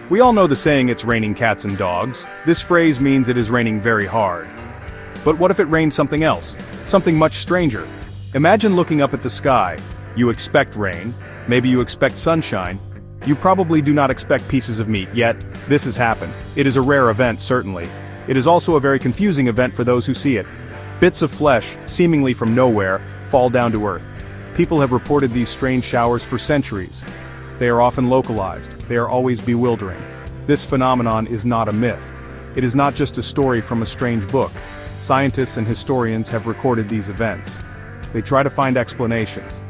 We all know the saying "it's raining cats and dogs." This phrase means it is raining very hard. But what if it rained something else? Something much stranger. Imagine looking up at the sky. You expect rain, maybe you expect sunshine. You probably do not expect pieces of meat, yet this has happened. It is a rare event, certainly. It is also a very confusing event for those who see it. Bits of flesh, seemingly from nowhere, fall down to earth. People have reported these strange showers for centuries. They are often localized, they are always bewildering. This phenomenon is not a myth. It is not just a story from a strange book. Scientists and historians have recorded these events. They try to find explanations.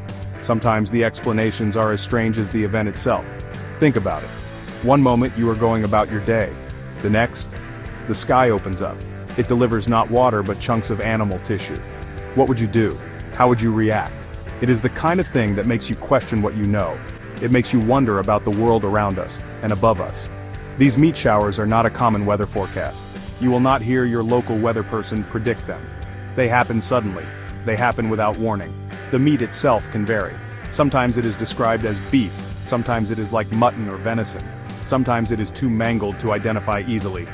Sometimes the explanations are as strange as the event itself. Think about it. One moment you are going about your day. The next, the sky opens up. It delivers not water but chunks of animal tissue. What would you do? How would you react? It is the kind of thing that makes you question what you know. It makes you wonder about the world around us, and above us. These meat showers are not a common weather forecast. You will not hear your local weather person predict them. They happen suddenly. They happen without warning. The meat itself can vary. Sometimes it is described as beef, sometimes it is like mutton or venison. Sometimes it is too mangled to identify easily.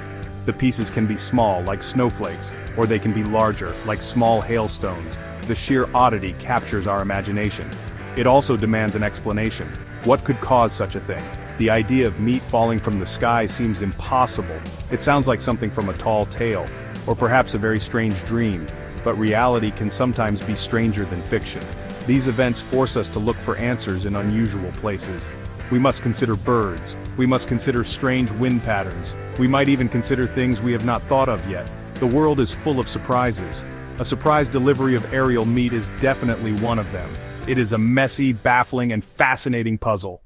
The pieces can be small, like snowflakes, or they can be larger, like small hailstones. The sheer oddity captures our imagination. It also demands an explanation. What could cause such a thing? The idea of meat falling from the sky seems impossible. It sounds like something from a tall tale, or perhaps a very strange dream, but reality can sometimes be stranger than fiction. These events force us to look for answers in unusual places. We must consider birds. We must consider strange wind patterns. We might even consider things we have not thought of yet. The world is full of surprises. A surprise delivery of aerial meat is definitely one of them. It is a messy, baffling, and fascinating puzzle.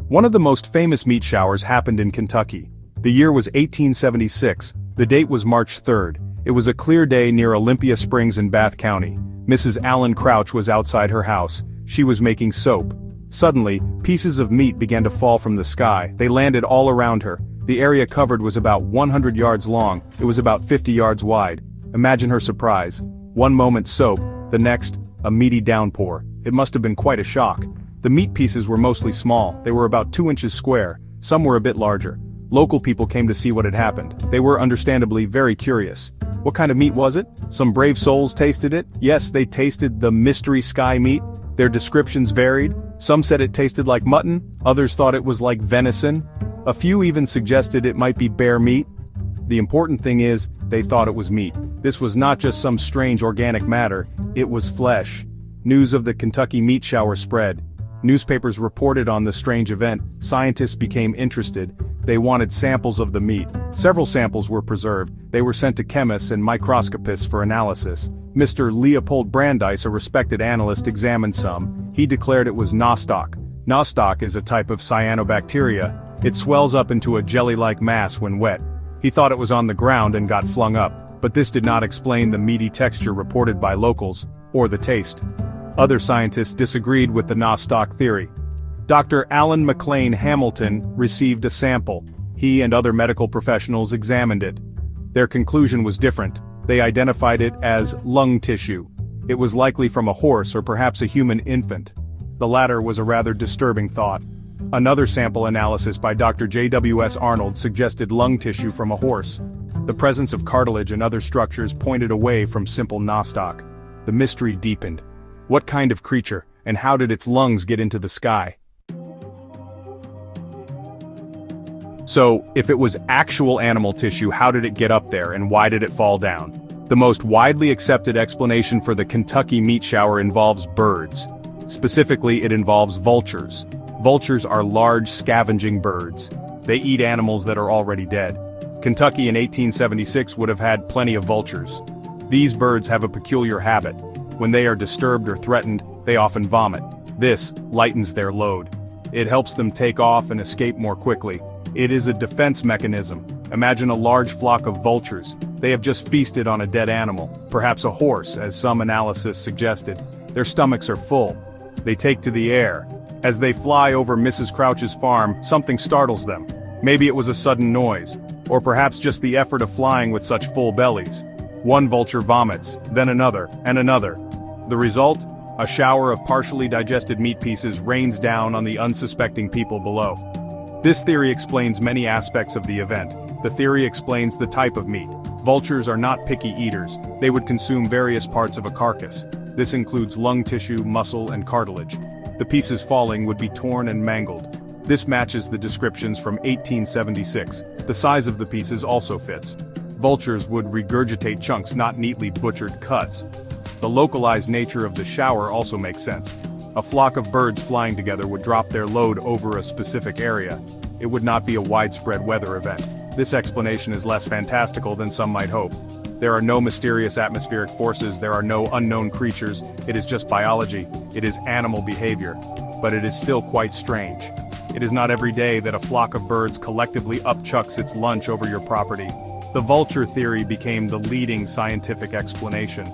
One of the most famous meat showers happened in Kentucky. The year was 1876. The date was March 3rd. It was a clear day near Olympia Springs in Bath County. Mrs. Allen Crouch was outside her house. She was making soap. Suddenly, pieces of meat began to fall from the sky. They landed all around her. The area covered was about 100 yards long. It was about 50 yards wide. Imagine her surprise. One moment soap, the next, a meaty downpour. It must have been quite a shock. The meat pieces were mostly small. They were about 2 inches square. Some were a bit larger. Local people came to see what had happened. They were understandably very curious. What kind of meat was it? Some brave souls tasted it. Yes, they tasted the mystery sky meat. Their descriptions varied. Some said it tasted like mutton, others thought it was like venison. A few even suggested it might be bear meat. The important thing is, they thought it was meat. This was not just some strange organic matter, it was flesh. News of the Kentucky meat shower spread. Newspapers reported on the strange event. Scientists became interested. They wanted samples of the meat. Several samples were preserved. They were sent to chemists and microscopists for analysis. Mr. Leopold Brandeis, a respected analyst, examined some. He declared it was nostoc. Nostoc is a type of cyanobacteria. It swells up into a jelly-like mass when wet. He thought it was on the ground and got flung up, but this did not explain the meaty texture reported by locals, or the taste. Other scientists disagreed with the nostoc theory. Dr. Alan McLean Hamilton received a sample. He and other medical professionals examined it. Their conclusion was different. They identified it as lung tissue. It was likely from a horse or perhaps a human infant. The latter was a rather disturbing thought. Another sample analysis by Dr. J.W.S. Arnold suggested lung tissue from a horse. The presence of cartilage and other structures pointed away from simple nostoc. The mystery deepened. What kind of creature, and how did its lungs get into the sky? So, if it was actual animal tissue, how did it get up there, and why did it fall down? The most widely accepted explanation for the Kentucky meat shower involves birds. Specifically, it involves vultures. Vultures are large scavenging birds. They eat animals that are already dead. Kentucky in 1876 would have had plenty of vultures. These birds have a peculiar habit. When they are disturbed or threatened, they often vomit. This lightens their load. It helps them take off and escape more quickly. It is a defense mechanism. Imagine a large flock of vultures. They have just feasted on a dead animal, perhaps a horse, as some analysis suggested. Their stomachs are full. They take to the air. As they fly over Mrs. Crouch's farm, something startles them. Maybe it was a sudden noise, or perhaps just the effort of flying with such full bellies. One vulture vomits, then another, and another. The result? A shower of partially digested meat pieces rains down on the unsuspecting people below. This theory explains many aspects of the event. The theory explains the type of meat. Vultures are not picky eaters. They would consume various parts of a carcass. This includes lung tissue, muscle, and cartilage. The pieces falling would be torn and mangled. This matches the descriptions from 1876. The size of the pieces also fits. Vultures would regurgitate chunks, not neatly butchered cuts. The localized nature of the shower also makes sense. A flock of birds flying together would drop their load over a specific area. It would not be a widespread weather event. This explanation is less fantastical than some might hope. There are no mysterious atmospheric forces, there are no unknown creatures, it is just biology, it is animal behavior. But it is still quite strange. It is not every day that a flock of birds collectively upchucks its lunch over your property. The vulture theory became the leading scientific explanation.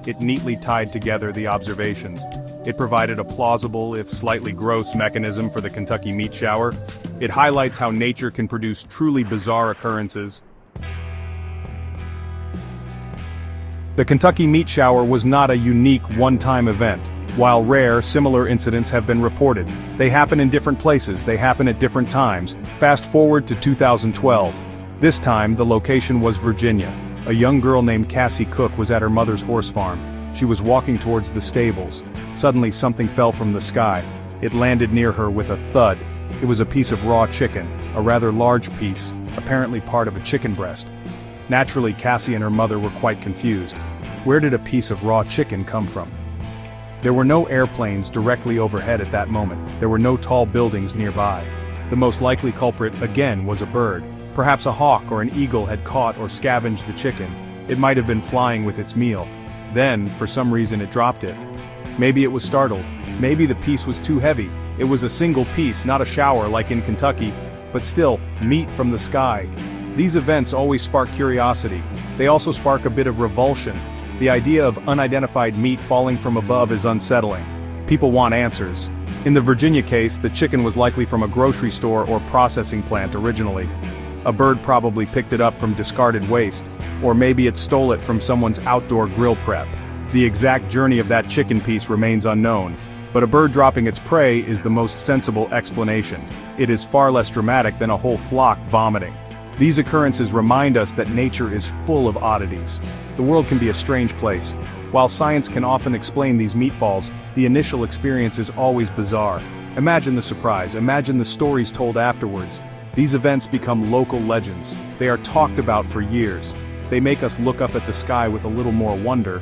It neatly tied together the observations. It provided a plausible, if slightly gross, mechanism for the Kentucky meat shower. It highlights how nature can produce truly bizarre occurrences. The Kentucky meat shower was not a unique one-time event. While rare, similar incidents have been reported. They happen in different places, they happen at different times. Fast forward to 2012. This time, the location was Virginia. A young girl named Cassie Cook was at her mother's horse farm. She was walking towards the stables. Suddenly something fell from the sky. It landed near her with a thud. It was a piece of raw chicken, a rather large piece, apparently part of a chicken breast. Naturally, Cassie and her mother were quite confused. Where did a piece of raw chicken come from? There were no airplanes directly overhead at that moment. There were no tall buildings nearby. The most likely culprit, again, was a bird. Perhaps a hawk or an eagle had caught or scavenged the chicken. It might have been flying with its meal. Then, for some reason, it dropped it. Maybe it was startled. Maybe the piece was too heavy. It was a single piece, not a shower like in Kentucky. But still, meat from the sky. These events always spark curiosity. They also spark a bit of revulsion. The idea of unidentified meat falling from above is unsettling. People want answers. In the Virginia case, the chicken was likely from a grocery store or processing plant originally. A bird probably picked it up from discarded waste, or maybe it stole it from someone's outdoor grill prep. The exact journey of that chicken piece remains unknown, but a bird dropping its prey is the most sensible explanation. It is far less dramatic than a whole flock vomiting. These occurrences remind us that nature is full of oddities. The world can be a strange place. While science can often explain these meatfalls, the initial experience is always bizarre. Imagine the surprise, imagine the stories told afterwards. These events become local legends. They are talked about for years. They make us look up at the sky with a little more wonder,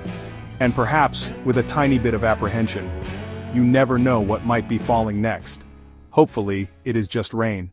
and perhaps with a tiny bit of apprehension. You never know what might be falling next. Hopefully, it is just rain.